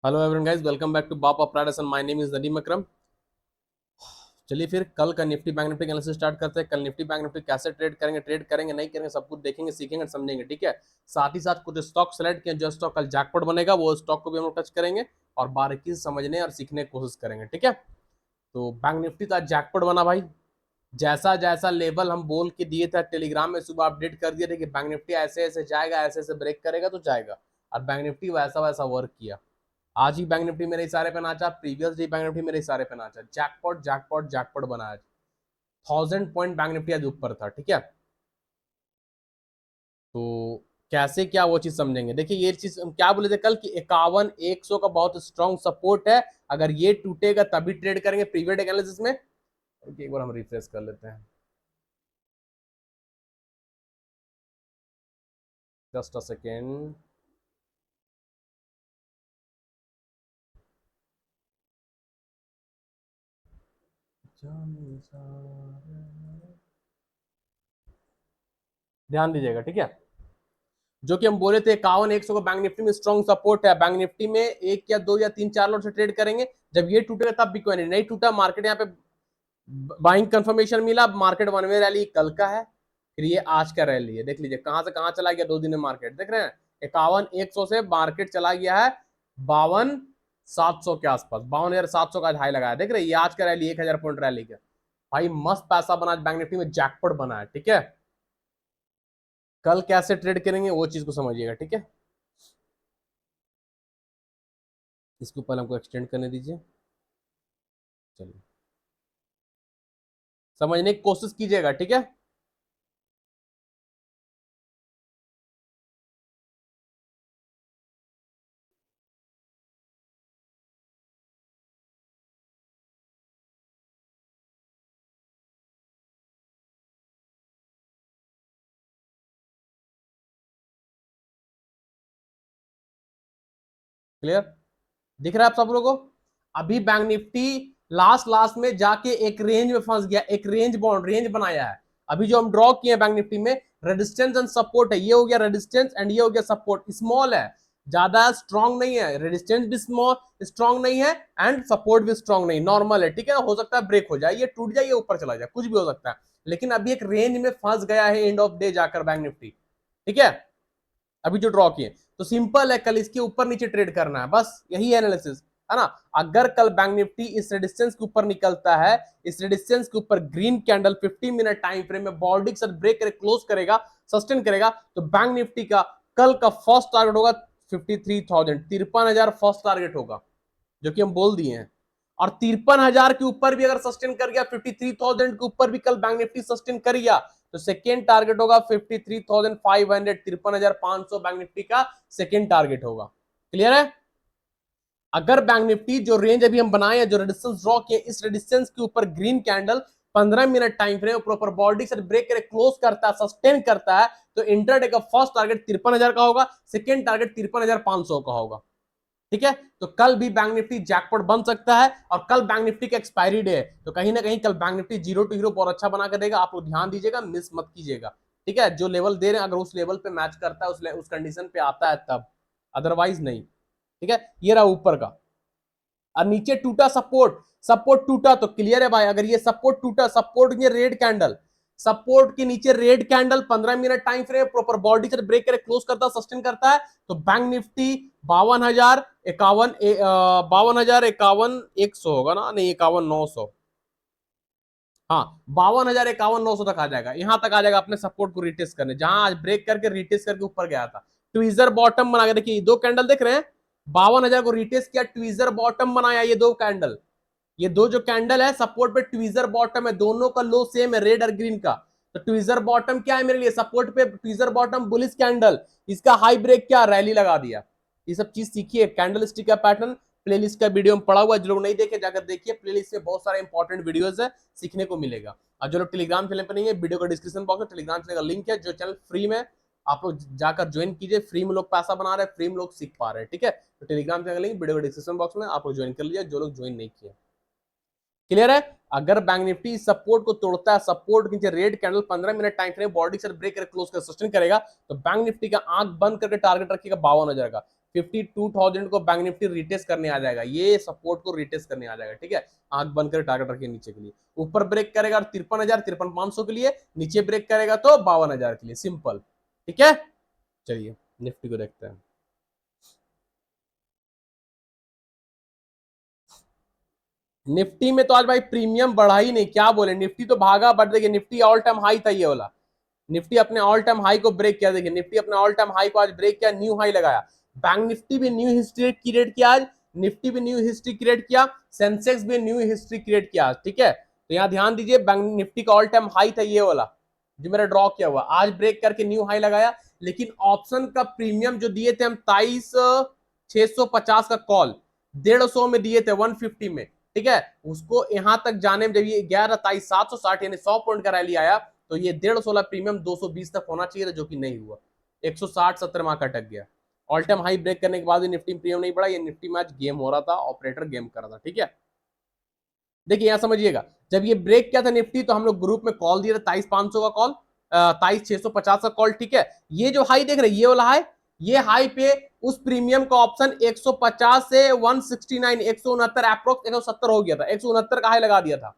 Hello everyone guys, welcome back to बाप operation. My name is Nadeem Akram. चलिए फिर कल का Nifty bank Nifty analysis start करते हैं। कल निफ्टी बैंक निफ्टी कैसे ट्रेड करेंगे नहीं करेंगे सब कुछ देखेंगे, सीखेंगे, समझेंगे। ठीक है, साथ ही साथ कुछ स्टॉक सेलेक्ट किए जो स्टॉक कल जैकपॉट बनेगा, वो स्टॉक को भी हम लोग टच करेंगे और बारीकी से समझने और सीखने की कोशिश करेंगे। ठीक है, तो बैंक निफ्टी का जैकपॉट बना भाई। जैसा जैसा लेवल हम बोल के दिए थे टेलीग्राम में, सुबह अपडेट कर दिए थे कि बैंक निफ्टी ऐसे ऐसे जाएगा, ऐसे ऐसे ब्रेक करेगा तो जाएगा, और बैंक निफ्टी वैसा वैसा वर्क किया। आज ही बैंक निफ्टी मेरे इशारे पे नाचा, प्रीवियस डे बैंक निफ्टी मेरे इशारे पे नाचा। जैकपॉट जैकपॉट जैकपॉट बना आज। 1000 पॉइंट बैंक निफ्टी आज ऊपर था। ठीक है, तो कैसे क्या वो चीज समझेंगे। देखिए ये चीज हम क्या बोले थे कल कि 51 100 का बहुत स्ट्रॉन्ग सपोर्ट है, अगर ये टूटेगा तभी ट्रेड करेंगे प्रीवियस एनालिसिस में। एक बार हम रिफ्रेश कर लेते हैं, जस्ट अ सेकेंड। ध्यान दीजिएगा। ठीक है, जो कि हम बोले थे 51 100 का बैंक निफ्टी में स्ट्रॉन्ग सपोर्ट है। बैंक निफ्टी में एक या दो या तीन चार लोट से ट्रेड करेंगे, जब ये टूटेगा तब भी कोई नहीं टूटा, मार्केट यहाँ पे बाइंग कंफर्मेशन मिला, मार्केट वन वे रैली कल का है, फिर ये आज का रैली है। देख लीजिए कहां से कहां चला गया 2 दिन में मार्केट, देख रहे हैं 51 100 से मार्केट चला गया है 52 700 के आसपास, 52,700 का हाई लगाया। देख रहे हैं ये आज का रैली 1000 पॉइंट रैली का भाई, मस्त पैसा बना बैंक निफ्टी में, जैकपॉट बना है। ठीक है, कल कैसे ट्रेड करेंगे वो चीज को समझिएगा। ठीक है, इसको पहले हमको एक्सटेंड करने दीजिए। चलिए समझने की कोशिश कीजिएगा। ठीक है, क्लियर दिख रहा है आप सब लोगों को। अभी बैंक निफ्टी लास्ट लास्ट में जाके एक रेंज में फंस गया, एक रेंज बाउंड रेंज बनाया है। अभी जो हम ड्रॉ किए बैंक निफ्टी में रेजिस्टेंस एंड सपोर्ट है, ये हो गया रेजिस्टेंस एंड ये हो गया सपोर्ट। स्मॉल है, ज्यादा स्ट्रॉन्ग नहीं है, रेजिस्टेंस भी स्मॉल स्ट्रॉन्ग नहीं है एंड सपोर्ट भी स्ट्रॉन्ग नहीं, नॉर्मल है। ठीक है, हो सकता है ब्रेक हो जाए, ये टूट जाए, ये ऊपर चला जाए, कुछ भी हो सकता है, लेकिन अभी एक रेंज में फंस गया है एंड ऑफ डे जाकर बैंक निफ्टी। ठीक है, अभी जो ड्रॉ किए तो सिंपल है, कल इसके ऊपर नीचे ट्रेड करना है, बस यही है एनालिसिस, है ना। अगर कल बैंक निफ्टी इस रेजिस्टेंस के ऊपर निकलता है, इस रेजिस्टेंस के ऊपर green candle 50 minute time frame में बॉडी के साथ ब्रेक करे क्लोज करेगा, सस्टेन करेगा, तो बैंक निफ्टी का कल का फर्स्ट टारगेट होगा 53,000, 53,000 फर्स्ट टारगेट होगा, जो कि हम बोल दिए हैं। और 53,000 के ऊपर भी अगर सस्टेन कर गया, 53,000 के ऊपर भी कल बैंक निफ्टी सस्टेन कर गया, तो सेकेंड टारगेट होगा 53,500, 53,500 बैंक निफ्टी का सेकेंड टारगेट होगा। क्लियर है। अगर बैंक निफ्टी जो रेंज अभी हम बनाए हैं, जो रेजिस्टेंस ड्रॉ किए, इस रेजिस्टेंस के ऊपर green candle 15 minute time frame proper body से ब्रेक करे क्लोज करता है, सस्टेन करता है, तो इंटरडे का फर्स्ट टारगेट 53,000 का होगा, सेकेंड टारगेट 53,500 का होगा। ठीक है, तो कल भी बैंक निफ्टी जैकपॉट बन सकता है, और कल बैंक निफ्टी का एक्सपायरी डे है, तो कहीं ना कहीं कल bank nifty zero to hero बहुत अच्छा बना कर देगा। आप लोग ध्यान दीजिएगा, मिस मत कीजिएगा। ठीक है, जो लेवल दे रहे हैं अगर उस लेवल पे मैच करता है, उस कंडीशन पे आता है तब, अदरवाइज नहीं। ठीक है, ये रहा ऊपर का, और नीचे टूटा सपोर्ट, सपोर्ट टूटा तो क्लियर है भाई। अगर ये सपोर्ट टूटा, सपोर्ट ये रेड कैंडल, सपोर्ट के नीचे red candle 15 minute time frame proper body से ब्रेक करे क्लोज करता है, सस्टेन करता है, तो बैंक निफ्टी 52,051 52,051 100 होगा ना, नहीं 51,900, हाँ 52,051 900 तक आ जाएगा, यहां तक आ जाएगा अपने सपोर्ट को रिटेस्ट करने, जहां आज ब्रेक करके रिटेस्ट करके ऊपर गया था। ट्वीजर बॉटम बना के देखिए, दो कैंडल देख रहे हैं, 52,000 को रिटेस्ट किया, ट्वीजर बॉटम बनाया, ये दो कैंडल, ये दो जो कैंडल है सपोर्ट पे ट्वीजर बॉटम है, दोनों का लो सेम है, रेड और ग्रीन का। तो ट्वीजर बॉटम क्या है मेरे लिए, सपोर्ट पे ट्वीजर बॉटम बुलिश कैंडल, इसका हाई ब्रेक क्या, रैली लगा दिया। ये सब चीज सीखिए, कैंडल स्टिक का पैटर्न प्लेलिस्ट का वीडियो में पड़ा हुआ है, जो लोग नहीं देखे जाकर देखिए, प्लेलिस्ट में बहुत सारे इंपॉर्टेंट वीडियोस है, सीखने को मिलेगा। और जो लोग टेलीग्राम चैनल पर नहीं है, वीडियो का डिस्क्रिप्शन बॉक्स में टेलीग्राम चैनल का लिंक है, जो चैनल फ्री में आप लोग जाकर ज्वाइन कीजिए, फ्री में लोग पैसा बना रहे हैं, फ्री में लोग सीख पा रहे हैं। ठीक है, तो टेलीग्राम चैनल लिंक वीडियो का डिस्क्रिप्शन बॉक्स में, आप लोग ज्वाइन कर लीजिए जो लोग ज्वाइन नहीं किए। क्लियर है। अगर बैंक निफ्टी सपोर्ट को तोड़ता है, सपोर्ट के नीचे red candle 15 minute time frame body से ब्रेक कर क्लोज कर सस्टेन करेगा, तो बैंक निफ्टी का आंख बंद करके टारगेट रखिएगा 52,000 का। 52,000 को बैंक निफ्टी रिटेस्ट करने आ जाएगा, ये सपोर्ट को रिटेस्ट करने आ जाएगा, ठीक है। आंख बंद कर टारगेट रखिए नीचे के लिए, ऊपर ब्रेक करेगा 53,000 53,500 के लिए, नीचे ब्रेक करेगा तो 52,000 के लिए, सिंपल, ठीक है। चलिए निफ्टी को देखते हैं। निफ्टी में तो आज भाई प्रीमियम बढ़ा ही नहीं, क्या बोले, निफ्टी तो भागा, बट देखिए निफ्टी ऑल टाइम हाई था ये वाला, निफ्टी अपने ऑल टाइम हाई को ब्रेक किया, देखिए निफ्टी अपने ऑल टाइम हाई को आज ब्रेक किया, न्यू हाई लगाया। बैंक निफ्टी भी न्यू हिस्ट्री क्रिएट किया आज, निफ्टी भी न्यू हिस्ट्री क्रिएट किया, सेंसेक्स भी न्यू हिस्ट्री क्रिएट किया, ठीक है। तो यहाँ ध्यान दीजिए, बैंक निफ्टी का ऑल टाइम हाई था ये वाला जो मेरा ड्रॉ किया हुआ, आज ब्रेक करके न्यू हाई लगाया, लेकिन ऑप्शन का प्रीमियम जो दिए थे हम 23,650 का कॉल 150 में दिए थे 150 में, ठीक है, उसको यहां तक जाने में जब ये 11,23,760 यानी 100 पॉइंट का रैली आया, तो ये 150 प्रीमियम 220 तक होना चाहिए था, जो कि नहीं हुआ, 160-70 मार्क अटक गया। ऑल टाइम हाई ब्रेक करने के बाद भी निफ्टी प्रीमियम नहीं बढ़ा, ये निफ्टी में आज गेम हो रहा था, ऑपरेटर गेम कर रहा था, ठीक है। देखिए यहां समझिएगा, जब ये ब्रेक किया था निफ्टी तो हम लोग ग्रुप में कॉल दिया था 23,500 का कॉल, 23,650 का कॉल, ठीक है। ये जो हाई देख रहे हैं ये वाला हाई, ये हाई पे उस प्रीमियम का ऑप्शन 150 से 169 169 अप्रोक्स 170 हो गया था, 169 का हाई लगा दिया था,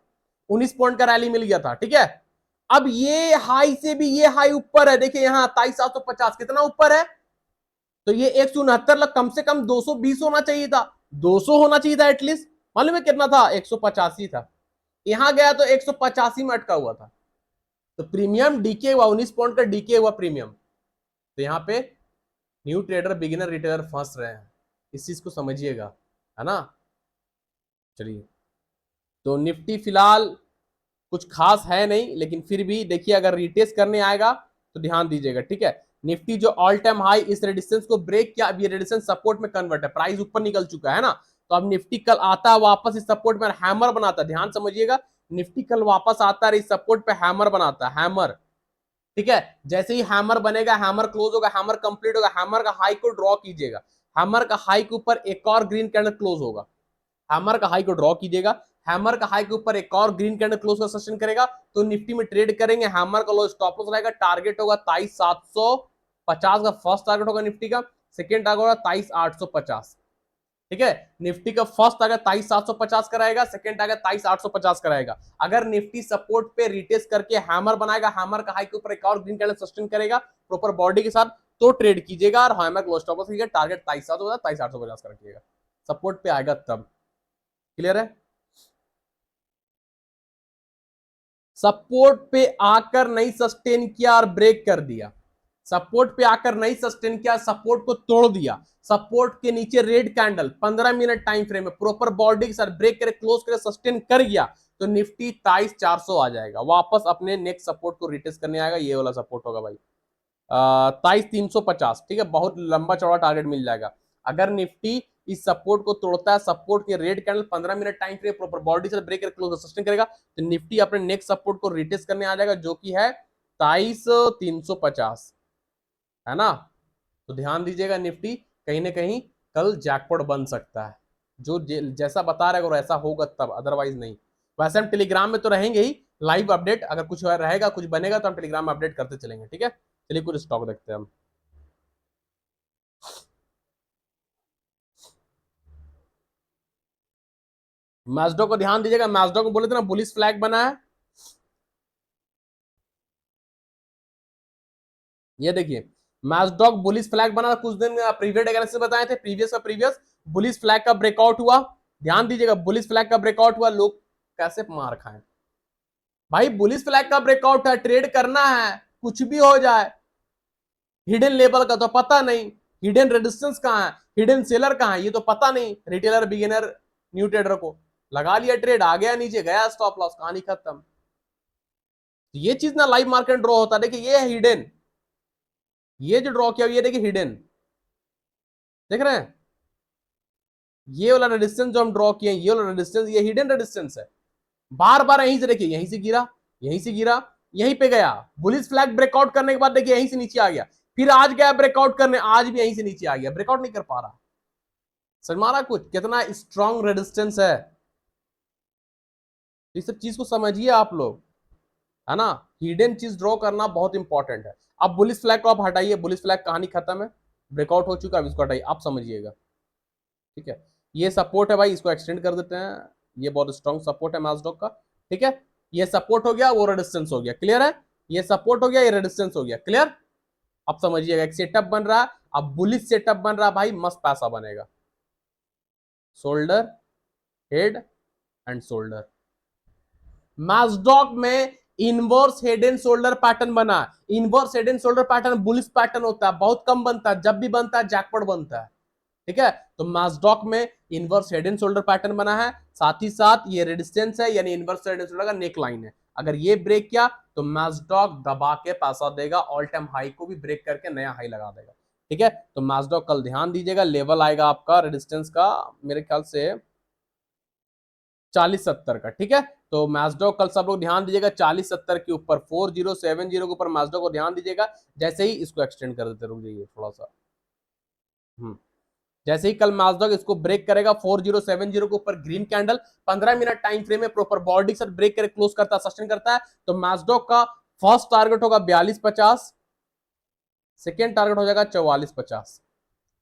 19 पॉइंट का रैली मिल गया था, ठीक है। अब ये हाई से भी ये हाई ऊपर है, देखिए यहाँ 23,750 कितना ऊपर है, तो ये 169 कम से कम 220 होना चाहिए था, 200 होना चाहिए था एटलीस्ट, मालूम है कितना था, 185 था, यहां गया तो 185 में अटका हुआ था, तो प्रीमियम डीके हुआ, 19 पॉइंट का डीके हुआ प्रीमियम। तो यहाँ पे न्यू ट्रेडर बिगिनर रिटेलर फंस रहे हैं, इस चीज को समझिएगा, है ना। चलिए, तो निफ्टी फिलहाल कुछ खास है नहीं, लेकिन फिर भी देखिए अगर रिटेस्ट करने आएगा तो ध्यान दीजिएगा, ठीक है। निफ्टी जो ऑल टाइम हाई इस रेजिस्टेंस को ब्रेक किया, अब ये रेजिस्टेंस सपोर्ट में कन्वर्ट है, प्राइस ऊपर निकल चुका है ना, तो अब निफ्टी कल आता है वापस इस सपोर्ट में हैमर बनाता है, ध्यान समझिएगा, निफ्टी कल वापस आता है इस सपोर्ट पे हैमर बनाता है, हैमर, ठीक है। जैसे ही हैमर बनेगा, हैमर क्लोज होगा, हैमर कंप्लीट होगा, हैमर का हाई को ड्रॉ कीजिएगा, हैमर का हाई के ऊपर एक और ग्रीन कैंडल क्लोज होगा, हैमर का हाई को ड्रॉ कीजिएगा, हैमर का हाई के ऊपर एक और ग्रीन कैंडल क्लोज का सस्टेन करेगा तो निफ्टी में ट्रेड करेंगे, हैमर का लो स्टॉप लॉस रहेगा, टारगेट होगा 23,750 का फर्स्ट टारगेट होगा निफ्टी का, सेकंड टारगेट होगा 23,850, ठीक है। निफ्टी का फर्स्ट टारगेट 23,750 का रहेगा, सेकंड टारगेट 23,850 का रहेगा। अगर निफ्टी सपोर्ट पे रिटेस्ट करके हैमर बनाएगा, हैमर का हाई के ऊपर एक और ग्रीन कैंडल सस्टेन करेगा प्रॉपर बॉडी के साथ, तो ट्रेड कीजिएगा, और हैमर क्लोज स्टॉप लॉस कीजिएगा, टारगेट 23,750 23,850 का रखिएगा, सपोर्ट पे आएगा तब, क्लियर है। सपोर्ट पे आकर नहीं सस्टेन किया और ब्रेक कर दिया, सपोर्ट पे आकर नहीं सस्टेन किया, सपोर्ट को तोड़ दिया, सपोर्ट के नीचे red candle 15 minute time frame में प्रॉपर बॉडी के साथ ब्रेक करे, क्लोज करे, सस्टेन कर गया, तो निफ्टी 23,400 आ जाएगा, वापस अपने नेक्स्ट सपोर्ट को रिटेस्ट करने आएगा, ये वाला सपोर्ट होगा भाई 23,350, ठीक है, बहुत लंबा चौड़ा टारगेट मिल जाएगा। अगर निफ्टी इस सपोर्ट को तोड़ता है, सपोर्ट के red candle 15 minute time frame proper body से ब्रेक क्लोज सस्टेन करेगा, तो निफ्टी अपने नेक्स्ट सपोर्ट को रिटेस्ट करने आ जाएगा, जो कि है 23,350, है ना। तो ध्यान दीजिएगा, निफ्टी कहीं ना कहीं कल जैकपॉट बन सकता है, जो जैसा बता रहे अगर ऐसा होगा तब, अदरवाइज नहीं। वैसे हम टेलीग्राम में तो रहेंगे ही लाइव अपडेट, अगर कुछ रहेगा कुछ बनेगा तो हम टेलीग्राम में अपडेट करते चलेंगे, ठीक है। चलिए कुछ स्टॉक देखते हैं हम। मैस्डो को ध्यान दीजिएगा, मैस्डो को बोले थे ना बुलिश फ्लैग बना है, ये देखिए मैस्डॉक बुलिश फ्लैग बना, कुछ दिन प्रीवियस एनालिसिस बताए थे, प्रीवियस का प्रीवियस बुलिश फ्लैग का ब्रेकआउट हुआ, ध्यान दीजिएगा बुलिश फ्लैग का ब्रेकआउट हुआ, लोग कैसे मार खाएं भाई, बुलिश फ्लैग का ब्रेकआउट है, ट्रेड करना है, कुछ भी हो जाए, हिडन लेवल का तो पता नहीं, हिडन रेजिस्टेंस कहां है, हिडन सेलर कहां है, ये तो पता नहीं, रिटेलर बिगिनर न्यू ट्रेडर को लगा लिया ट्रेड, आ गया नीचे, गया स्टॉप लॉस, कहानी खत्म। ये चीज ना लाइव मार्केट ड्रॉ होता है, देखिए ये है हिडन, ये जो ड्रॉ किया ये देखिए हिडन, देख रहे हैं, ये वाला रेजिस्टेंस जो हम ड्रॉ किए, ये वाला रेजिस्टेंस ये हिडन रेजिस्टेंस है, बार बार यहीं से देखिए, यहीं से गिरा, यहीं से गिरा, यहीं पे गया, बुलिश फ्लैग ब्रेकआउट करने के बाद देखिए यहीं से नीचे आ गया, फिर आज गया ब्रेकआउट करने, आज भी यहीं से नीचे आ गया, ब्रेकआउट नहीं कर पा रहा, समझ मारा कुछ कितना स्ट्रॉन्ग रेजिस्टेंस है, इस सब चीज को समझिए आप लोग, है ना। हिडन चीज ड्रॉ करना बहुत इंपॉर्टेंट है। अब बुलिश फ्लैग को आप हटाइए, बुलिश फ्लैग कहानी खत्म है, ब्रेकआउट हो चुका है, इसको हटाइए, आप समझिएगा, ठीक है। ये सपोर्ट है भाई, इसको एक्सटेंड कर देते हैं, ये बहुत स्ट्रॉन्ग सपोर्ट है मैस्डॉक का, ठीक है। ये सपोर्ट हो गया, वो रेजिस्टेंस हो गया, क्लियर है। ये सपोर्ट हो गया, ये रेजिस्टेंस हो गया, क्लियर। अब समझिएगा, एक सेटअप बन रहा है, अब बुलिश सेटअप बन रहा है भाई, मस्त पैसा बनेगा। Shoulder, head and shoulder, Nasdaq में inverse head and shoulder pattern बना। Inverse head and shoulder pattern bullish pattern होता है, बहुत कम बनता है, जब भी बनता है जैकपॉट बनता है, ठीक है। तो मैस्डॉक में inverse head and shoulder pattern बना है, साथ ही साथ ये रेजिस्टेंस है, यानी इनवर्स हेड एंड शोल्डर का नेक लाइन है। अगर ये ब्रेक किया तो मैस्डॉक दबा के पैसा देगा, ऑल टाइम हाई को भी ब्रेक करके नया हाई लगा देगा, ठीक है। तो मैस्डॉक कल ध्यान दीजिएगा, लेवल आएगा आपका रेजिस्टेंस का मेरे ख्याल से 40-70 का, ठीक है। तो मैस्डॉक कल सब लोग ध्यान दीजिएगा 40-70 के ऊपर, 4070 के ऊपर मैस्डॉक को ध्यान दीजिएगा। जैसे ही इसको एक्सटेंड कर देते, रुक जाइए थोड़ा सा, जैसे ही कल मैस्डॉक इसको ब्रेक करेगा 4070 के ऊपर, green candle 15 minute time frame में प्रॉपर बॉडी के साथ ब्रेक करके क्लोज करता है, सस्टेन करता है, तो मैस्डॉक का फर्स्ट टारगेट होगा 4250, सेकेंड टारगेट हो जाएगा 4450,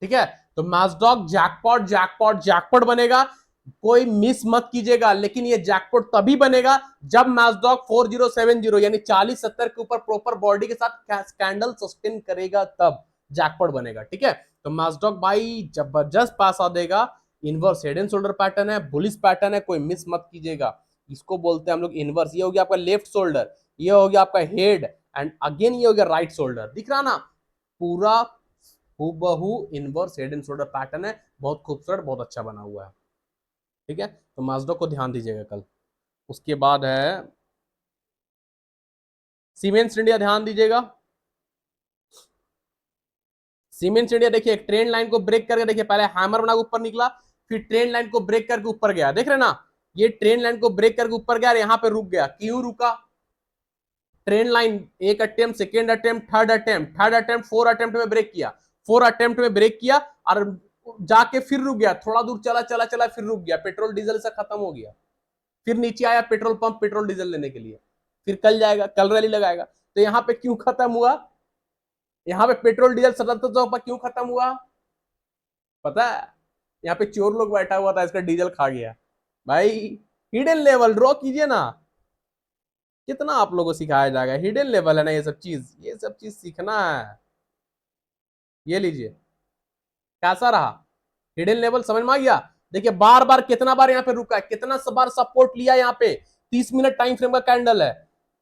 ठीक है। तो मैस्डॉक जैकपॉट जैकपॉट जैकपॉट बनेगा, कोई मिस मत कीजिएगा, लेकिन ये जैकपॉट तभी बनेगा जब मैस्डॉक 4070 यानी 4070 के ऊपर प्रॉपर बॉडी के साथ कैंडल सस्टेन करेगा, तब जैकपॉट बनेगा, ठीक है। तो मैस्डॉक भाई जबरदस्त पैसा देगा, inverse head and shoulder pattern है, बुलिश पैटर्न है, कोई मिस मत कीजिएगा। इसको बोलते हैं हम लोग इनवर्स। ये हो गया आपका लेफ्ट शोल्डर, ये हो गया आपका हेड, एंड अगेन ये हो गया राइट शोल्डर, दिख रहा ना, पूरा हूबहू inverse head and shoulder pattern है, बहुत खूबसूरत, बहुत अच्छा बना हुआ है, ठीक है। तो मैस्डॉक को ध्यान दीजिएगा कल। उसके बाद है सीमेंस इंडिया, ध्यान दीजिएगा। सीमेंस इंडिया देखिए, एक ट्रेंड लाइन को ब्रेक करके देखिए, पहले हैमर बना के ऊपर निकला, फिर ट्रेंड लाइन को ब्रेक करके ऊपर गया, देख रहे ना, ये ट्रेंड लाइन को ब्रेक करके ऊपर गया और यहां पे रुक गया। क्यों रुका? ट्रेंड लाइन एक attempt, second attempt, third attempt, third attempt, four attempt में ब्रेक किया, फोर अटेम्प्ट में ब्रेक किया और जाके फिर रुक गया, थोड़ा दूर चला चला चला फिर रुक गया, पेट्रोल डीजल से खत्म हो गया, फिर नीचे आया पेट्रोल पंप पेट्रोल डीजल लेने के लिए, फिर कल जाएगा, कल रैली लगाएगा। तो यहाँ पे क्यों खत्म हुआ? यहाँ पे पेट्रोल डीजल 77 पर क्यों खत्म हुआ पता है? यहाँ पे चोर लोग बैठा हुआ था, इसका डीजल खा गया भाई। हिडन लेवल ड्रॉ कीजिए ना, कितना आप लोगों को सिखाया जाएगा, हिडन लेवल है ना ये सब चीज, ये सब चीज सीखना है। ये लीजिए, कैसा रहा हिडन लेवल, समझ में आ गया? देखिए बार बार कितना बार यहाँ पे रुका है, कितना बार सपोर्ट लिया, यहाँ पे 30 मिनट टाइम फ्रेम का कैंडल है,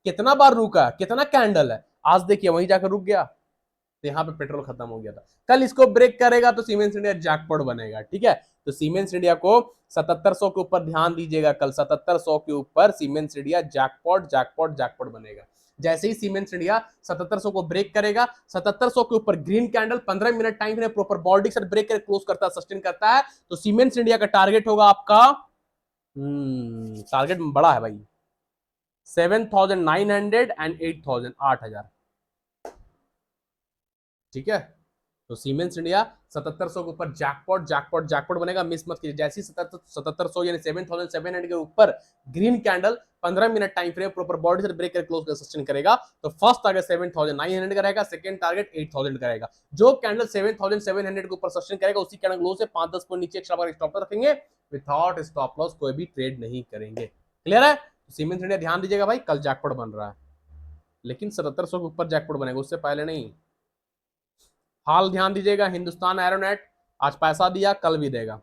कितना बार रुका, कितना कैंडल है, आज देखिए वहीं जाकर रुक गया, तो यहाँ पे पेट्रोल खत्म हो गया था। कल इसको ब्रेक करेगा तो सीमेंस इंडिया जैकपॉट बनेगा, ठीक है। तो सीमेंस इंडिया को 7700 के ऊपर ध्यान दीजिएगा, कल 7700 के ऊपर siemens India jackpot jackpot jackpot बनेगा। जैसे ही सीमेंस इंडिया 7700 को ब्रेक करेगा, 7700 के ऊपर green candle 15 minute time frame proper body से ब्रेक कर क्लोज करता है, सस्टेन करता है, तो सीमेंस इंडिया का टारगेट होगा आपका, टारगेट बड़ा है भाई, 7900 एंड 8000, 8000, ठीक है। तो सीमेंस इंडिया 7700 के ऊपर जैकपॉट जैकपॉट जैकपॉट बनेगा, मिस मत कीजिए। जैसे 7700 यानी 7700 के ऊपर green candle 15 minute time frame proper body से ब्रेक कर क्लोज कर सस्टेन करेगा, तो फर्स्ट टारगेट 7900 का रहेगा, सेकंड टारगेट 8000 का रहेगा। जो कैंडल 7700 के ऊपर सस्टेन करेगा, उसी कैंडल क्लोज से 5-10 पॉइंट नीचे एक्स्ट्रा स्टॉप रखेंगे, विदाउट स्टॉप लॉस कोई भी ट्रेड नहीं करेंगे, क्लियर है। सीमेंस इंडिया ध्यान दीजिएगा भाई, कल जैकपॉट बन रहा है, लेकिन 7700 के ऊपर जैकपॉट बनेगा, उससे पहले नहीं। हाल ध्यान दीजिएगा, हिंदुस्तान एरोनेट आज पैसा दिया, कल भी देगा।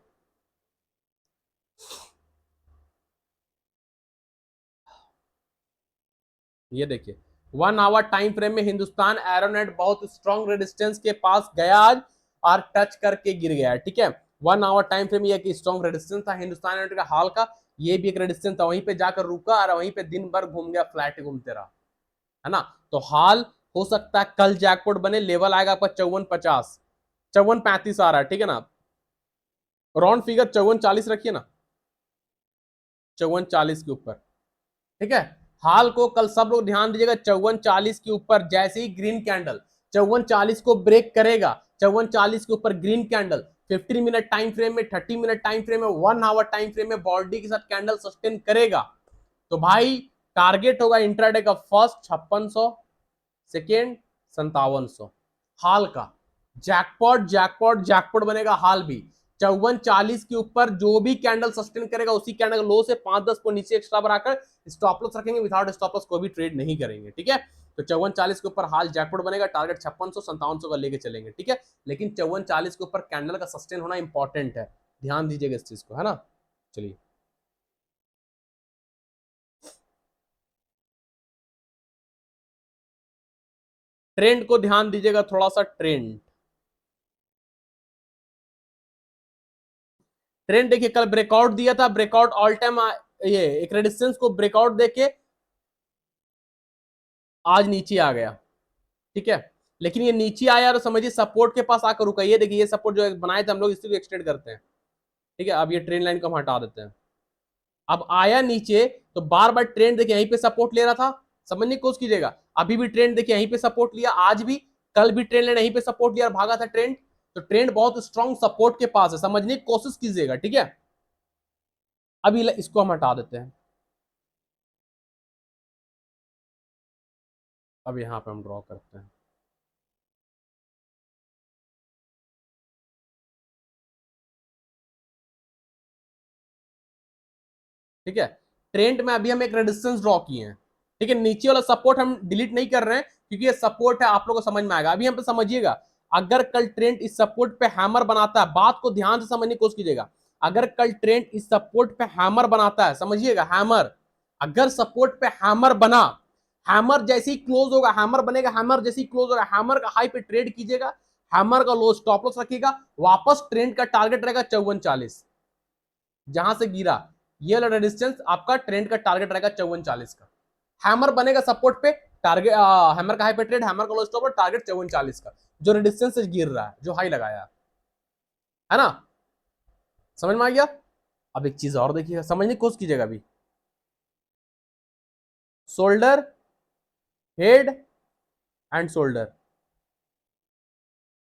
ये देखिए 1 आवर टाइम फ्रेम में हिंदुस्तान एरोनेट बहुत स्ट्रॉन्ग रेजिस्टेंस के पास गया आज और टच करके गिर गया, ठीक है। 1 आवर टाइम फ्रेम ये एक स्ट्रॉन्ग रेजिस्टेंस था हिंदुस्तान एरोनेट का, हाल का ये भी एक रेजिस्टेंस था, वहीं पे जाकर रुका और वहीं पे दिन भर घूम गया, फ्लैट घूमते रहा, है ना। तो हाल हो सकता है कल जैकपॉट बने, लेवल आएगा आपका 5450, 5435 आ रहा है, ठीक है ना। राउंड फिगर 5440 रखिए ना, 5440 के ऊपर, ठीक है। हाल को कल सब लोग ध्यान दीजिएगा, 5440 के ऊपर जैसे ही ग्रीन कैंडल 5440 को ब्रेक करेगा, 5440 के ऊपर green candle 15 minute time frame में, 30 मिनट टाइम फ्रेम में, 1 आवर टाइम फ्रेम में बॉडी के साथ कैंडल सस्टेन करेगा, तो भाई टारगेट होगा इंट्राडे का फर्स्ट 5600, सेकेंड 5700, हाल का, जैकपॉट जैकपॉट जैकपॉट बनेगा हाल भी 5440 के ऊपर जो भी कैंडल सस्टेन करेगा उसी कैंडल लो से 5-10 को नीचे एक्स्ट्रा बढ़ाकर स्टॉप लॉस रखेंगे, विदाउट स्टॉप लॉस कोई भी ट्रेड नहीं करेंगे, ठीक है। तो 5440 के ऊपर हाल जैकपॉट बनेगा, टारगेट 5600 5700 का लेके चलेंगे, ठीक है। लेकिन 5440 के ऊपर कैंडल का सस्टेन होना इंपॉर्टेंट है, ध्यान दीजिएगा इस चीज को, है ना। चलिए ट्रेंड को ध्यान दीजिएगा थोड़ा सा, ट्रेंड ट्रेंड देखिए कल ब्रेकआउट दिया था, ब्रेकआउट ऑल टाइम ये एक रेजिस्टेंस को ब्रेकआउट देके आज नीचे आ गया, ठीक है। लेकिन ये नीचे आया तो समझिए सपोर्ट के पास आकर रुका, ये देखिए ये सपोर्ट जो बनाए थे हम लोग इसी को एक्सटेंड करते हैं, ठीक है। अब ये ट्रेंड लाइन को हम हटा देते हैं, अब आया नीचे तो बार बार ट्रेंड देखिए यहीं पे सपोर्ट ले रहा था, समझने की कोशिश कीजिएगा। अभी भी ट्रेंड देखिए यहीं पे सपोर्ट लिया, आज भी, कल भी ट्रेंड लाइन यहीं पे सपोर्ट लिया और भागा था ट्रेंड। तो ट्रेंड बहुत स्ट्रॉन्ग सपोर्ट के पास है, समझने की कोशिश कीजिएगा, ठीक है। अभी इसको हम हटा देते हैं, अब यहां पे हम ड्रॉ करते हैं, ठीक है। ट्रेंड में अभी हम एक रेजिस्टेंस ड्रॉ किए हैं, ठीक है। नीचे वाला सपोर्ट हम डिलीट नहीं कर रहे हैं क्योंकि ये सपोर्ट है, आप लोगों को समझ में आएगा। अभी हम पे समझिएगा, अगर कल ट्रेंड इस सपोर्ट पे हैमर बनाता है, बात को ध्यान से समझने की कोशिश कीजिएगा, अगर कल ट्रेंड इस सपोर्ट पे हैमर बनाता है, समझिएगा हैमर, अगर सपोर्ट पे हैमर बना, हैमर जैसे ही क्लोज होगा, हैमर बनेगा, हैमर जैसे ही क्लोज होगा, हैमर का हाई पे ट्रेड कीजिएगा, हैमर का लो स्टॉप लॉस रखिएगा, वापस ट्रेंड का टारगेट रहेगा 5440, जहां से गिरा ये वाला रेजिस्टेंस आपका ट्रेंड का टारगेट रहेगा 5440 का। हैमर बनेगा सपोर्ट पे, टारगेट हैमर का हाई पे ट्रेड, हैमर का लो स्टॉप और टारगेट 5440 का, जो रेजिस्टेंस से गिर रहा है, जो हाई लगाया है ना, समझ में आ गया। अब एक चीज और देखिएगा, समझने की कोशिश कीजिएगा, अभी शोल्डर, हेड एंड शोल्डर,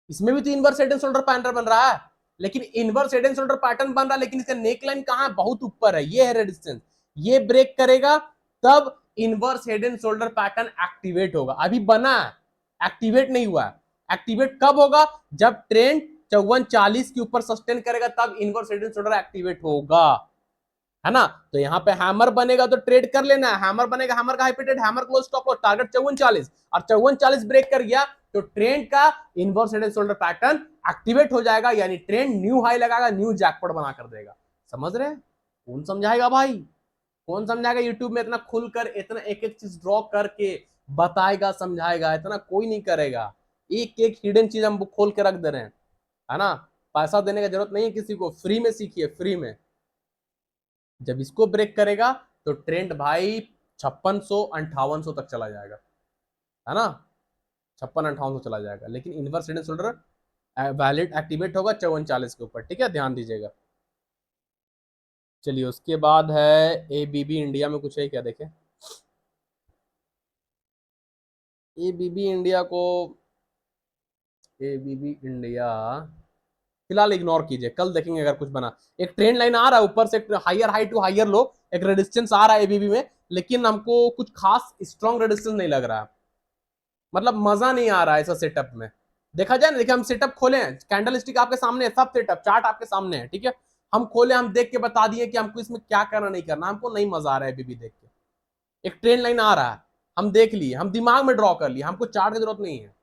इसमें भी तो inverse head and shoulder pattern बन रहा है, लेकिन inverse head and shoulder pattern बन रहा है, लेकिन इसका नेक लाइन कहां है, बहुत ऊपर है, ये है रेजिस्टेंस, ये ब्रेक करेगा तब inverse head and shoulder pattern activate होगा, अभी बना है, एक्टिवेट नहीं हुआ है। एक्टिवेट कब होगा, जब ट्रेंड 5440 के ऊपर सस्टेन करेगा तब inverse head and shoulder activate होगा, है ना। तो यहाँ पे हैमर बनेगा तो ट्रेड कर लेना है, हैमर बनेगा, हैमर का हाइपेटेड, hammer close stop loss target 5440, और 5440 ब्रेक कर गया तो ट्रेंड का inverse head and shoulder pattern activate हो जाएगा, यानी ट्रेंड न्यू हाई लगाएगा, न्यू जैकपॉट बना कर देगा, समझ रहे हैं। कौन समझाएगा भाई, कौन समझाएगा, यूट्यूब में इतना खुलकर इतना एक एक चीज ड्रॉ करके बताएगा समझाएगा, इतना कोई नहीं करेगा, एक एक हिडन चीज हम खोल के रख दे रहे हैं, है ना। पैसा देने की जरूरत नहीं है किसी को, फ्री में सीखिए, फ्री में। जब इसको ब्रेक करेगा तो ट्रेंड भाई 5600 5800 तक चला जाएगा, है ना, 5600 5800 चला जाएगा, लेकिन inverse head and shoulder valid activate होगा 5440 के ऊपर, ठीक है, ध्यान दीजिएगा। चलिए उसके बाद है एबीबी इंडिया में कुछ है क्या, देखें एबीबी इंडिया को, एबीबी इंडिया फिलहाल इग्नोर कीजिए, कल देखेंगे अगर कुछ बना। एक ट्रेंड लाइन आ रहा है ऊपर से, higher high to higher low, एक रेजिस्टेंस आ रहा है एबीबी में, लेकिन हमको कुछ खास स्ट्रॉन्ग रेजिस्टेंस नहीं लग रहा है, मतलब मजा नहीं आ रहा है ऐसा सेटअप में। देखा जाए ना, देखिए हम सेटअप खोले हैं, कैंडल स्टिक आपके सामने है, सब सेटअप चार्ट आपके सामने है, ठीक है। हम खोले, हम देख के बता दिए कि हमको इसमें क्या करना नहीं करना, हमको नहीं मजा आ रहा है अभी भी देख के। एक ट्रेंड लाइन आ रहा है, हम देख लिए, हम दिमाग में ड्रॉ कर लिए, हमको चार्ट की जरूरत नहीं है,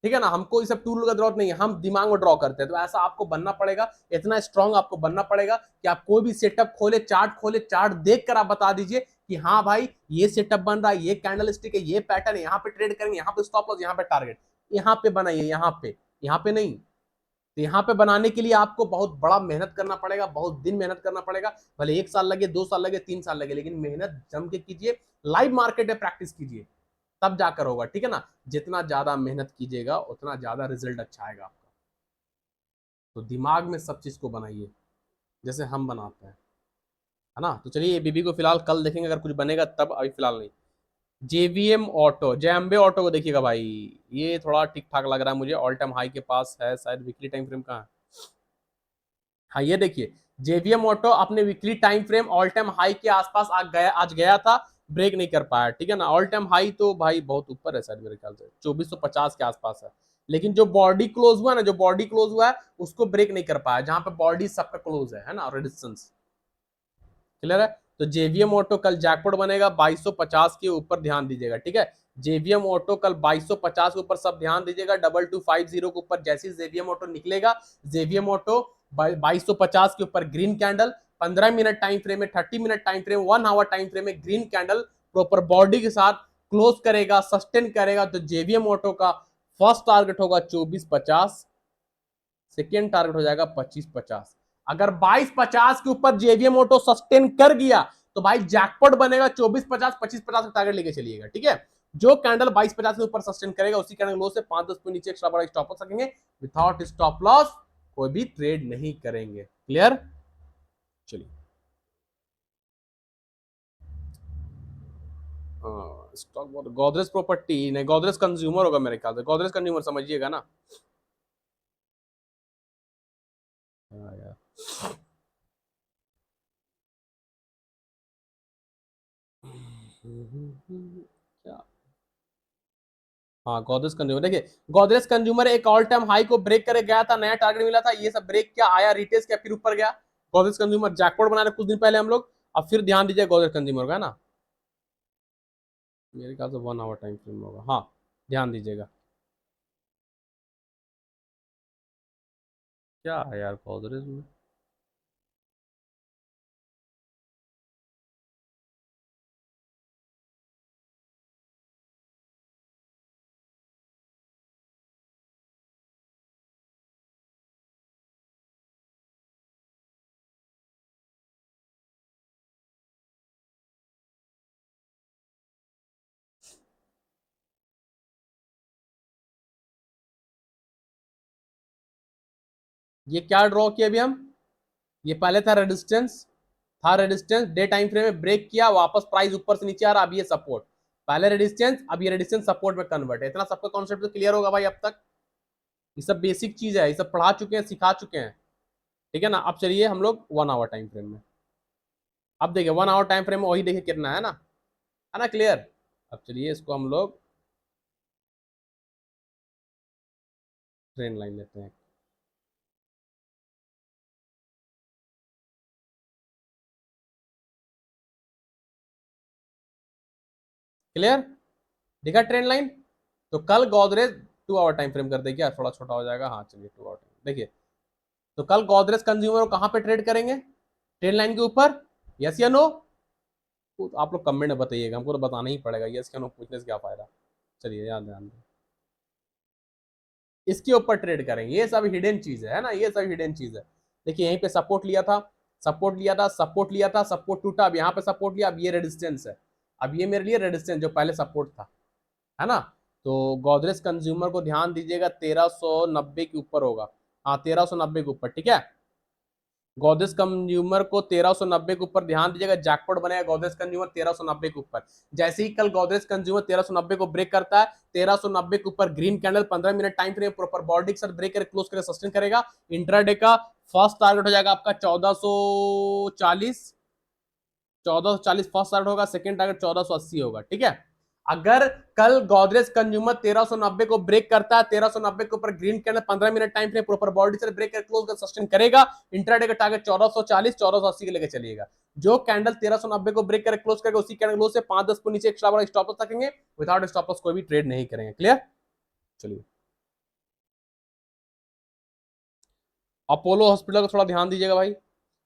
ठीक है ना, हमको ये सब टूल का जरूरत नहीं है, हम दिमाग में ड्रॉ करते हैं। तो ऐसा आपको बनना पड़ेगा, इतना स्ट्रांग आपको बनना पड़ेगा कि आप कोई भी सेटअप खोले, चार्ट देख कर आप बता दीजिए कि हाँ भाई ये सेटअप बन रहा है, ये कैंडल स्टिक है, ये पैटर्न है, यहाँ पे ट्रेड करेंगे, यहाँ पे स्टॉप लॉस, यहाँ पे टारगेट, यहाँ पे बनाइए, यहाँ पे नहीं। तो यहाँ पे बनाने के लिए आपको बहुत बड़ा मेहनत करना पड़ेगा, बहुत दिन मेहनत करना पड़ेगा, भले 1 साल लगे, 2 साल लगे, 3 साल लगे, लेकिन मेहनत जम के कीजिए, लाइव मार्केट में प्रैक्टिस कीजिए, तब जाकर होगा, ठीक है ना। जितना ज्यादा मेहनत कीजिएगा उतना ज्यादा रिजल्ट अच्छा आएगा आपका। तो दिमाग में सब चीज को बनाइए जैसे हम बनाते हैं, है ना। तो चलिए बीबी को फिलहाल कल देखेंगे, अगर कुछ बनेगा तब, अभी फिलहाल नहीं। जेवीएम ऑटो, जैम्बे ऑटो को देखिएगा भाई, ये थोड़ा ठीक ठाक लग रहा है मुझे, ऑल टाइम हाई के पास है शायद, वीकली टाइम फ्रेम कहाँ है, हाँ ये देखिए, जेवीएम ऑटो अपने weekly time frame all time high के आसपास आज गया था, ब्रेक नहीं कर पाया, ठीक है ना। ऑल टाइम हाई तो भाई बहुत ऊपर है शायद, मेरे ख्याल से 2450 के आसपास है, लेकिन जो बॉडी क्लोज हुआ ना, जो बॉडी क्लोज हुआ है उसको ब्रेक नहीं कर पाया, जहां पे बॉडी सबका क्लोज है ना, रेजिस्टेंस। क्लियर है? तो जेवीएम ऑटो कल जैकपॉट बनेगा 2250 के ऊपर, ध्यान दीजिएगा, ठीक है। जेवीएम ऑटो कल 2250 के ऊपर, सब ध्यान दीजिएगा। 2250 के ऊपर जैसे जेवीएम ऑटो निकलेगा, जेवीएम ऑटो 2250 के ऊपर green candle, 15 minute time frame में, 30 minute time frame, 1 hour time frame में ग्रीन कैंडल प्रॉपर बॉडी के साथ क्लोज करेगा, सस्टेन करेगा, तो जेवीएम ऑटो का फर्स्ट टारगेट होगा 2450, सेकेंड टारगेट हो जाएगा 2550। अगर 2250 के ऊपर जेवीएम ऑटो सस्टेन कर गया तो भाई जैकपॉट बनेगा 2450, 2550 का टारगेट लेके चलिएगा, ठीक है। जो कैंडल 2250 के ऊपर सस्टेन करेगा उसी कैंडल लो से 5-10 पॉइंट नीचे एक्स्ट्रा बड़ा स्टॉप लॉस रखेंगे, विदाउट स्टॉप लॉस कोई भी ट्रेड नहीं करेंगे। क्लियर? चलिए, स्टॉक बहुत, गोदरेज प्रॉपर्टी नहीं, गोदरेज कंज्यूमर होगा मेरे ख्याल से, गोदरेज कंज्यूमर समझिएगा ना। हाँ यार, क्या, हाँ गोदरेज कंज्यूमर, देखिए गोदरेज कंज्यूमर एक ऑल टाइम हाई को ब्रेक करे गया था, नया टारगेट मिला था, ये सब ब्रेक किया, आया रिटेस्ट किया, फिर ऊपर गया। गोदरेज कंज्यूमर जैकपॉट बना रहे कुछ दिन पहले हम लोग। अब फिर ध्यान दीजिए गोदरेज कंज्यूमर का ना, मेरे ख्याल से 1 आवर टाइम फ्रेम होगा, हाँ ध्यान दीजिएगा। क्या है यार गोदरेज में, ये क्या ड्रॉ किया अभी हम, ये पहले था रेजिस्टेंस, था रेजिस्टेंस, डे टाइम फ्रेम में ब्रेक किया, वापस प्राइस ऊपर से नीचे आ रहा, अब ये सपोर्ट, पहले रेजिस्टेंस, अब ये रेजिस्टेंस सपोर्ट में कन्वर्ट है। इतना सबका कॉन्सेप्ट तो क्लियर होगा भाई अब तक, ये सब बेसिक चीज है, ये सब पढ़ा चुके हैं, सिखा चुके हैं, ठीक है ना। अब चलिए हम लोग 1 आवर टाइम फ्रेम में, अब देखिए 1 आवर टाइम फ्रेम में वही देखिए कितना है ना क्लियर। अब चलिए इसको हम लोग ट्रेंड लाइन लेते हैं, क्लियर, दिखा ट्रेंड लाइन। तो कल गोदरेज 2 आवर टाइम फ्रेम कर देगी, थोड़ा छोटा हो जाएगा, हाँ चलिए 2 आवर टाइम देखिए। तो कल गोदरेज कंज्यूमर को कहां पे ट्रेड करेंगे, ट्रेंड लाइन के ऊपर, यस या नो? तो आप लोग कमेंट में बताइएगा, हमको तो बताना ही पड़ेगा, यस या नो पूछने से क्या फायदा। चलिए याद ध्यान दें, इसके ऊपर ट्रेड करेंगे, ये सब हिडन चीज है ना, ये सब हिडन चीज है। देखिए यहीं पे सपोर्ट लिया था, सपोर्ट लिया था, सपोर्ट लिया था, सपोर्ट टूटा, अब यहाँ पे सपोर्ट लिया, अब ये रेजिस्टेंस है, अब ये मेरे लिए रेजिस्टेंस जो पहले सपोर्ट था, है ना। तो गोदरेज कंज्यूमर को ध्यान दीजिएगा 1390 के ऊपर होगा, हाँ 1390 के ऊपर, ठीक है। गोदरेज कंज्यूमर को 1390 के ऊपर ध्यान दीजिएगा, जैकपॉट बनेगा गोदरेज कंज्यूमर 1390 के ऊपर। जैसे ही कल गोदरेज कंज्यूमर 1390 को ब्रेक करता है, 1390 के ऊपर green candle 15 minute time frame proper body के साथ ब्रेक करे, क्लोज करे, सस्टेन करेगा। इंट्राडे का फर्स्ट टारगेट हो जाएगा आपका 1440, 1440 फर्स्ट टारगेट होगा, सेकंड टारगेट 1480 होगा, ठीक है। अगर कल गोदरेज कंज्यूमर 1390 को ब्रेक करता है, 1390 के ऊपर green candle 15 minute time frame proper body से ब्रेक कर क्लोज कर सस्टेन करेगा, इंट्राडे का टारगेट 1440, 1480 के लेके चलिएगा। जो कैंडल 1390 को ब्रेक कर क्लोज करेगा उसी कैंडल क्लोज से 5-10 को नीचे एक्स्ट्रा बड़ा स्टॉप लॉस रखेंगे, विदाउट स्टॉप लॉस कोई भी ट्रेड नहीं करेंगे। क्लियर? चलिए अपोलो हॉस्पिटल को थोड़ा ध्यान दीजिएगा भाई,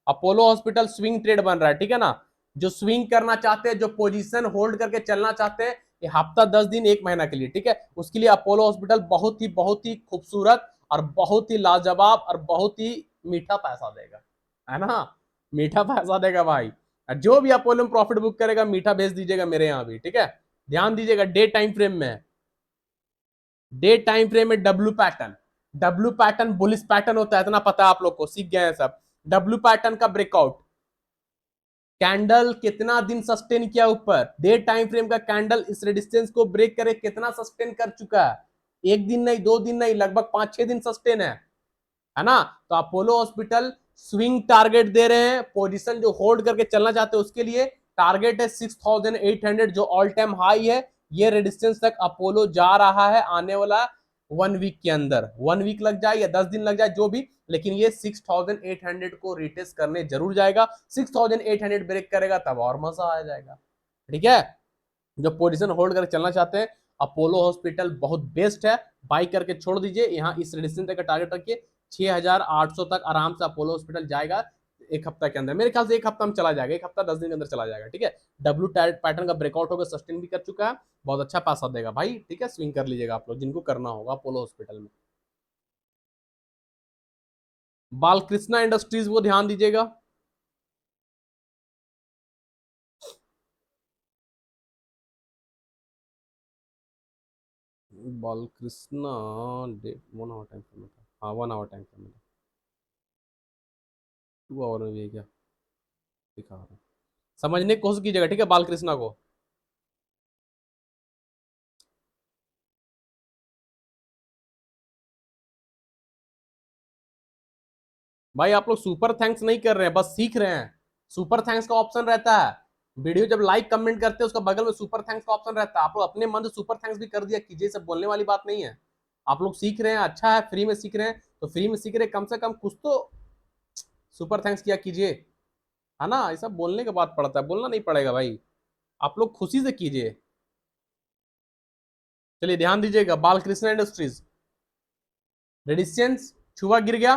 अपोलो हॉस्पिटल स्विंग ट्रेड बन रहा है, ठीक है ना। जो स्विंग करना चाहते हैं, जो पोजीशन होल्ड करके चलना चाहते हैं, ये हफ्ता 10 दिन 1 महीना के लिए, ठीक है, उसके लिए अपोलो हॉस्पिटल बहुत ही खूबसूरत और बहुत ही लाजवाब और बहुत ही मीठा पैसा देगा, है ना, मीठा पैसा देगा भाई। जो भी अपोलो में प्रॉफिट बुक करेगा मीठा भेज दीजिएगा मेरे यहाँ भी, ठीक है। ध्यान दीजिएगा डे टाइम फ्रेम में, डे टाइम फ्रेम में W pattern, W pattern bullish pattern होता है, इतना पता है आप लोग को, सीख गए हैं सब। डब्ल्यू पैटर्न का ब्रेकआउट, कैंडल कितना दिन सस्टेन किया ऊपर, डे टाइम फ्रेम का कैंडल इस रेजिस्टेंस को ब्रेक करे कितना सस्टेन कर चुका है, 1 दिन नहीं 2 दिन नहीं, लगभग 5-6 दिन सस्टेन है ना। तो अपोलो हॉस्पिटल स्विंग टारगेट दे रहे हैं, पोजीशन जो होल्ड करके चलना चाहते हैं उसके लिए टारगेट है 6800 जो ऑल टाइम हाई है, ये रेजिस्टेंस तक अपोलो जा रहा है, आने वाला 1 वीक के अंदर, 1 वीक लग जाए या 10 दिन लग जाए जो भी, लेकिन ये 6800 को रिटेस्ट करने जरूर जाएगा। 6800 ब्रेक करेगा तब और मजा आ जाएगा। ठीक है, जो पोजीशन होल्ड करके चलना चाहते हैं, अपोलो हॉस्पिटल बहुत बेस्ट है, बाई करके छोड़ दीजिए। यहाँ इस रेडिएशन तक का टारगेट रखिए, 6800 तक आराम से अपोलो हॉस्पिटल जाएगा एक हफ्ता के अंदर। मेरे ख्याल से एक हफ्ता में चला जाएगा, एक हफ्ता 10 दिन के अंदर चला जाएगा। ठीक है, डब्ल्यू पैटर्न का ब्रेकआउट होगा, सस्टेन भी कर चुका है, बहुत अच्छा पैसा देगा भाई। ठीक है, स्विंग कर लीजिएगा आप लोग जिनको करना होगा अपोलो हॉस्पिटल में। बालकृष्णा इंडस्ट्रीज वो ध्यान दीजिएगा। Balkrishna that 1 hour time frame में था, हाँ 1 आवर टाइम फ्रेम में था, 2 आवर में भी है क्या दिखा रहा है, समझने की कोशिश कीजिएगा। ठीक है, बालकृष्णा को भाई आप लोग सुपर थैंक्स नहीं कर रहे हैं, बस सीख रहे हैं। सुपर थैंक्स का ऑप्शन रहता है, वीडियो जब लाइक कमेंट करते हैं उसका बगल में सुपर थैंक्स का ऑप्शन रहता है। आप लोग अपने मन से सुपर थैंक्स भी कर दिया कीजिए, सब बोलने वाली बात नहीं है। आप लोग सीख रहे हैं, अच्छा है, फ्री में सीख रहे हैं तो फ्री में सीख रहे हैं, कम से कम कुछ तो सुपर थैंक्स किया कीजिए, है ना। ये सब बोलने के बाद पड़ता है, बोलना नहीं पड़ेगा भाई, आप लोग खुशी से कीजिए। चलिए ध्यान दीजिएगा, बालकृष्ण इंडस्ट्रीज रेडिस्टेंस छुआ गिर गया,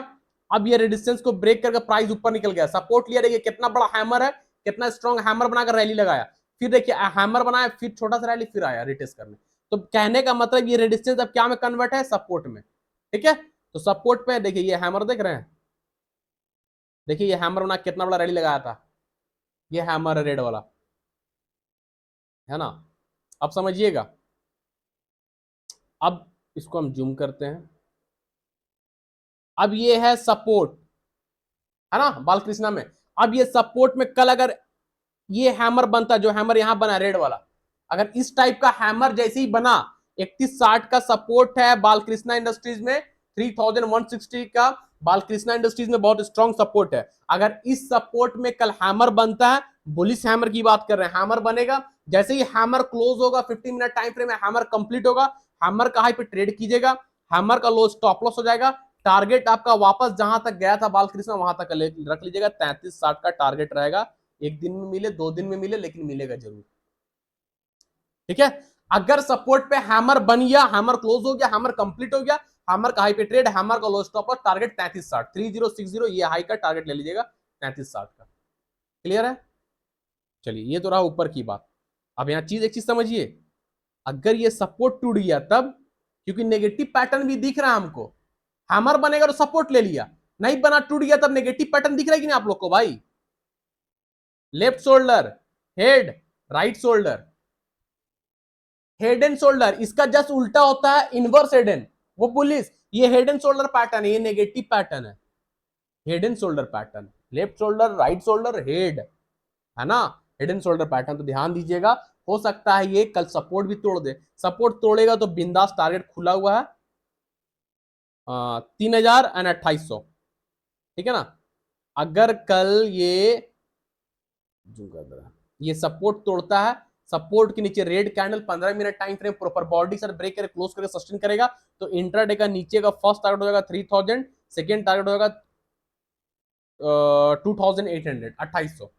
अब ये रेडिस्टेंस को ब्रेक करके प्राइस ऊपर निकल गया, सपोर्ट लिया, देखिए कितना बड़ा हैमर है, कितना स्ट्रॉन्ग हैमर बनाकर रैली लगाया, फिर देखिए हैमर बनाया, फिर छोटा सा रैली, फिर आया रिटेस्ट करने। तो कहने का मतलब ये रेडिस्टेंस अब क्या में कन्वर्ट है, सपोर्ट में। ठीक है, तो सपोर्ट पे देखिए ये हैमर देख रहे हैं, देखिए ये हैमर बना कितना बड़ा रैली लगाया था, ये हैमर रेड वाला, है ना। अब समझिएगा, अब इसको हम जूम करते हैं, अब ये है सपोर्ट, है ना बालकृष्णा में। अब ये सपोर्ट में कल अगर ये हैमर बनता, जो हैमर यहां बना रेड वाला, अगर इस टाइप का हैमर जैसे ही बना, 3160 का सपोर्ट है बालकृष्णा इंडस्ट्रीज में, 3160 का बालकृष्णा इंडस्ट्रीज में बहुत स्ट्रॉन्ग सपोर्ट है। अगर इस सपोर्ट में कल हैमर बनता है, बुलिश हैमर की बात कर रहे हैं, हैमर बनेगा, जैसे ही हैमर क्लोज होगा 15 मिनट टाइम फ्रेम में हैमर कंप्लीट होगा, हैमर का हाई पे ट्रेड कीजिएगा, हैमर का लो स्टॉप लॉस हो जाएगा, टारगेट आपका वापस जहां तक गया था बालकृष्ण वहां तक रख लीजिएगा, 3360 का टारगेट रहेगा। एक दिन में मिले, 2 दिन में मिले, लेकिन मिलेगा जरूर। ठीक है, अगर सपोर्ट पे हैमर बन गया, हैमर क्लोज हो गया, हैमर कंप्लीट हो गया, हैमर का हाई पे ट्रेड, हैमर का लो स्टॉप और टारगेट 3360, 3060, ये हाई का टारगेट ले लीजिएगा 3360 का। क्लियर है, चलिए ये तो रहा ऊपर की बात। अब यहां चीज एक चीज समझिए, अगर ये सपोर्ट टूट गया तब, क्योंकि नेगेटिव पैटर्न भी दिख रहा है हमको, हैमर बनेगा तो सपोर्ट ले लिया, नहीं बना टूट गया तब नेगेटिव पैटर्न दिख रहा है कि नहीं आप लोग को भाई, left shoulder, head, right shoulder, head and shoulder, इसका जस्ट उल्टा होता है इनवर्स हेड एंड, वो पुलिस, ये हेड एंड शोल्डर पैटर्न है, ये नेगेटिव पैटर्न है, head and shoulder pattern, left shoulder, right shoulder, head, है ना, हेड एंड शोल्डर पैटर्न। तो ध्यान दीजिएगा, हो सकता है ये कल सपोर्ट भी तोड़ दे, सपोर्ट तोड़ेगा तो बिंदास टारगेट खुला हुआ है 3000 और 2800। ठीक है ना, अगर कल ये सपोर्ट तोड़ता है, सपोर्ट के नीचे red candle 15 minute time frame proper body से ब्रेक करके क्लोज करके सस्टेन करेगा, तो इंट्राडे का नीचे का फर्स्ट टारगेट हो जाएगा 3000, सेकंड टारगेट होगा 2800, 2800,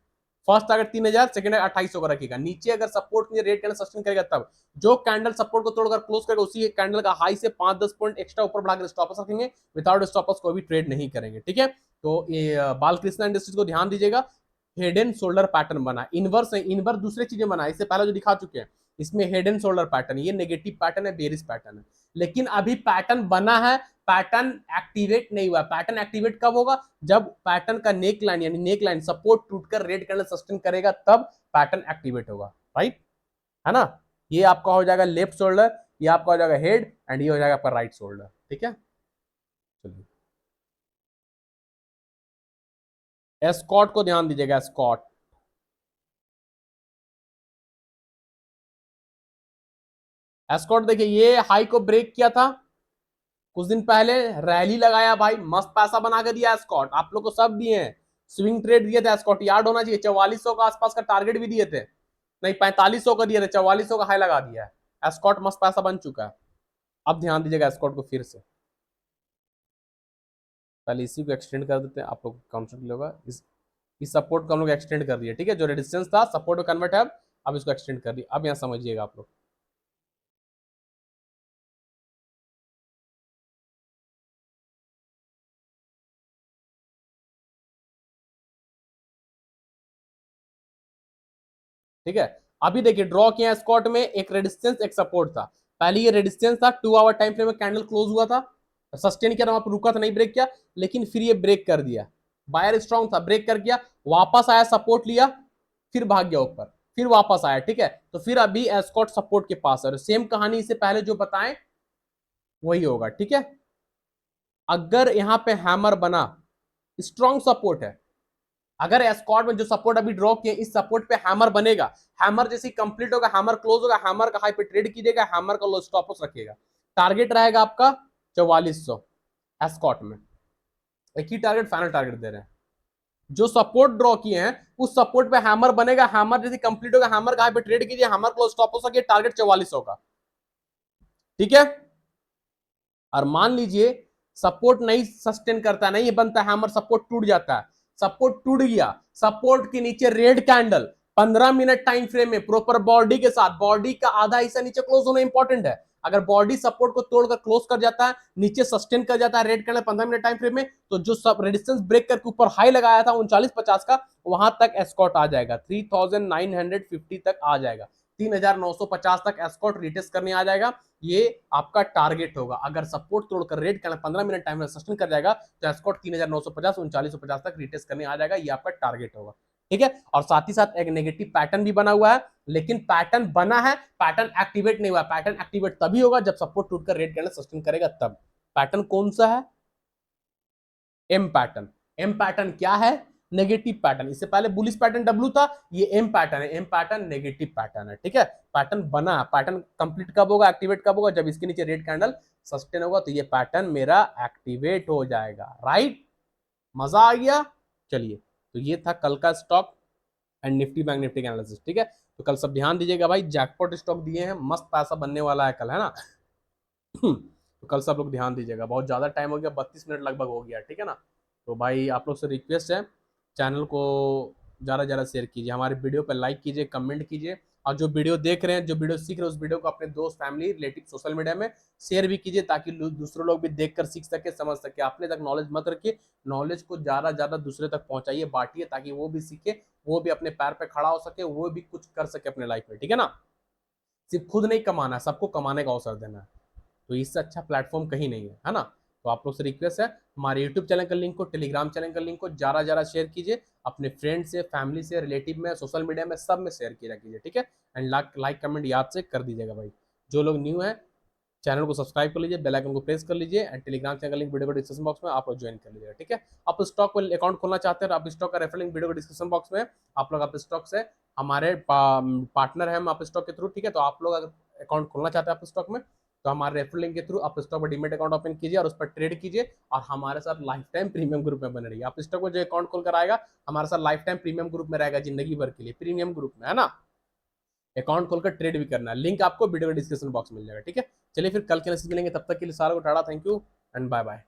फर्स्ट टारगेट 3000, सेकंड 2800 का रखेगा। नीचे अगर सपोर्ट में रेड कैंडल सस्टेन करेगा तब जो कैंडल सपोर्ट को तोड़कर क्लोज करेगा, उसी कैंडल का हाई से 5-10 पॉइंट एक्स्ट्रा ऊपर बढ़ाकर स्टॉपर्स रखेंगे, विदाउट स्टॉपर्स को भी ट्रेड नहीं करेंगे। ठीक है, तो ये बालकृष्णा इंडस्ट्रीज को ध्यान दीजिएगा, हेड एंड शोल्डर पैटर्न बना, इनवर्स है, इनवर्स दूसरी चीजें बना, इससे पहले जो दिखा चुके हैं, इसमें हेड एंड शोल्डर पैटर्न, ये नेगेटिव पैटर्न है, बेरिश पैटर्न है, लेकिन अभी पैटर्न बना है, पैटर्न एक्टिवेट नहीं हुआ। पैटर्न एक्टिवेट कब होगा, जब पैटर्न का नेक लाइन यानी नेक लाइन सपोर्ट टूटकर रेड कैंडल सस्टेन करेगा, तब पैटर्न एक्टिवेट होगा, राइट, है ना। ये आपका हो जाएगा लेफ्ट शोल्डर, ये आपका हो जाएगा हेड, एंड ये हो जाएगा आपका राइट शोल्डर। ठीक है, चलिए एस्कॉट को ध्यान दीजिएगा, एस्कॉट, एस्कॉट देखिए ये हाई को ब्रेक किया था कुछ दिन पहले, रैली लगाया भाई, मस्त पैसा बना के दिया एस्कॉट, आप लोग को सब दिए हैं, स्विंग ट्रेड दिए थे एस्कॉट, याद होना चाहिए, 4400 का आसपास का टारगेट भी दिए थे, नहीं 4500 का दिए थे, 4400 का हाई लगा दिया है एस्कॉट, मस्त पैसा बन चुका है। अब ध्यान दीजिएगा एस्कॉर्ट को फिर से, पहले इसी को एक्सटेंड कर देते हैं, आप लोग कॉन्सेप्ट होगा। इस सपोर्ट को हम लोग एक्सटेंड कर दिया, ठीक है, जो रेजिस्टेंस था सपोर्ट में कन्वर्ट है, अब इसको एक्सटेंड कर दिया। अब यहाँ समझिएगा आप लोग, ठीक है। अभी देखिए ड्रॉ किया स्कॉट में, एक रेजिस्टेंस एक सपोर्ट था। पहले ये रेजिस्टेंस था, 2 आवर टाइम फ्रेम में कैंडल क्लोज हुआ था, सस्टेन किया, वहां पर रुका था, नहीं ब्रेक किया, लेकिन फिर ये ब्रेक कर दिया, बायर स्ट्रॉन्ग था, ब्रेक कर गया, वापस आया, सपोर्ट लिया, फिर भाग गया ऊपर, फिर वापस आया, ठीक है। तो फिर अभी एस्कॉट सपोर्ट के पास है, सेम कहानी इससे पहले जो बताएं वही होगा, ठीक है। अगर यहां पे हैमर बना, स्ट्रॉन्ग सपोर्ट है, अगर एस्कॉर्ट में जो सपोर्ट अभी ड्रॉ किए, इस सपोर्ट पे हैमर बनेगा, हैमर जैसे कंप्लीट होगा, हैमर क्लोज होगा, हैमर का हाई पे ट्रेड कीजिएगा, हैमर का लो स्टॉप लॉस रखिएगा, टारगेट रहेगा आपका 4400 एस्कॉर्ट में, एक ही टारगेट, फाइनल टारगेट दे रहे हैं। जो सपोर्ट ड्रॉ किए हैं उस सपोर्ट पे हैमर बनेगा, हैमर जैसे कंप्लीट होगा, हैमर का हाई पे ट्रेड कीजिए, हैमर क्लोज स्टॉप लॉस रखिए, टारगेट 4400 का, ठीक है। और मान लीजिए सपोर्ट नहीं सस्टेन करता, नहीं बनता हैमर, सपोर्ट टूट जाता है, सपोर्ट टूट गया, सपोर्ट के नीचे red candle 15 minute time frame में प्रॉपर बॉडी के साथ, बॉडी का आधा हिस्सा नीचे क्लोज होना इंपॉर्टेंट है। अगर बॉडी सपोर्ट को तोड़कर क्लोज कर जाता है, नीचे सस्टेन कर जाता है red candle 15 minute time frame में, तो जो सब रेजिस्टेंस ब्रेक करके ऊपर हाई लगाया था 3950 का, वहां तक एस्कॉर्ट आ जाएगा, 3950 तक आ जाएगा, 3950 तक एस्कॉर्ट रिटेस्ट करने आ जाएगा। ये आपका टारगेट होगा। अगर सपोर्ट तोड़कर रेड कैंडल 15 मिनट टाइम में सस्टेन कर जाएगा तो एस्कॉर्ट 3950 3950 तक रिटेस्ट करने आ जाएगा, ये आपका टारगेट होगा, ठीक है। और साथ ही साथ एक नेगेटिव पैटर्न भी बना हुआ है, लेकिन पैटर्न बना है, पैटर्न एक्टिवेट नहीं हुआ। पैटर्न एक्टिवेट तभी होगा जब सपोर्ट टूटकर रेड कैंडल सस्टेन करेगा तब। पैटर्न कौन सा है? M pattern. एम पैटर्न क्या है? Negative pattern. इससे पहले बुलिश पैटर्न डब्ल्यू था, ये एम पैटर्न है। एम पैटर्न नेगेटिव पैटर्न है, ठीक है। पैटर्न बना, पैटर्न कंप्लीट कब होगा, एक्टिवेट कब होगा? जब इसके नीचे रेड कैंडल सस्टेन होगा, तो ये पैटर्न मेरा एक्टिवेट हो जाएगा, राइट। मजा आ गया। चलिए, तो ये था कल का stock and Nifty bank nifty का एनालिसिस, ठीक है। तो कल सब ध्यान दीजिएगा भाई, जैकपॉट स्टॉक दिए हैं, मस्त पैसा बनने वाला है कल, है ना। तो कल सब लोग ध्यान दीजिएगा, बहुत ज़्यादा टाइम हो गया, 32 मिनट लगभग हो गया, ठीक है ना। तो भाई आप लोग से रिक्वेस्ट है, चैनल को ज़्यादा से ज़्यादा शेयर कीजिए, हमारे वीडियो पर लाइक कीजिए, कमेंट कीजिए, और जो वीडियो देख रहे हैं, जो वीडियो सीख रहे हैं, उस वीडियो को अपने दोस्त, फैमिली, रिलेटिव, सोशल मीडिया में शेयर भी कीजिए, ताकि दूसरे लोग भी देखकर सीख सके, समझ सके। अपने तक नॉलेज मत रखिए, नॉलेज को ज़्यादा ज़्यादा दूसरे तक पहुंचाइए, बांटिए, ताकि वो भी सीखे, वो भी अपने पैर पे खड़ा हो सके, वो भी कुछ कर सके अपने लाइफ में, ठीक है ना। सिर्फ खुद नहीं कमाना है, सबको कमाने का अवसर देना है, तो इससे अच्छा प्लेटफॉर्म कहीं नहीं है ना। तो आप लोग से रिक्वेस्ट है, हमारे यूट्यूब चैनल का लिंक को, टेलीग्राम चैनल का लिंक को ज़्यादा ज़्यादा शेयर कीजिए, अपने फ्रेंड से, फैमिली से, रिलेटिव में, सोशल मीडिया में, सब में शेयर किया कीजिए, ठीक है। एंड लाइक कमेंट याद से कर दीजिएगा भाई। जो लोग न्यू है, चैनल को सब्सक्राइब कर लीजिए, बेल आइकन को प्रेस कर लीजिए, एंड टेलीग्राम चैनल का लिंक वीडियो को डिस्क्रिप्शन बॉक्स में आप लोग ज्वाइन कर लीजिएगा, ठीक है। आप स्टॉक को अकाउंट खोलना चाहते हैं, आप स्टॉक का रेफर लिंक वीडियो को डिस्क्रिप्शन बॉक्स में, आप लोग आप स्टॉक से, हमारे पार्टनर है हम आप स्टॉक के थ्रू, ठीक है। तो आप लोग अगर अकाउंट खोलना चाहते हैं आप स्टॉक में, तो हमारे रेफर लिंक के थ्रू आप स्टॉक पर डीमेट अकाउंट ओपन कीजिए और उस पर ट्रेड कीजिए, और हमारे साथ लाइफ टाइम प्रीमियम ग्रुप में बने रहिए। आप स्टॉक में जो अकाउंट खोल कर आएगा, हमारे साथ लाइफ टाइम प्रीमियम ग्रुप में रहेगा, जिंदगी भर के लिए प्रीमियम ग्रुप में, है ना। अकाउंट खोलकर ट्रेड भी करना है, लिंक आपको वीडियो के डिस्क्रिप्शन बॉक्स में मिल जाएगा, ठीक है। चलिए फिर कल के मैसेज मिलेंगे, तब तक के लिए सारों को tata, thank you and bye bye.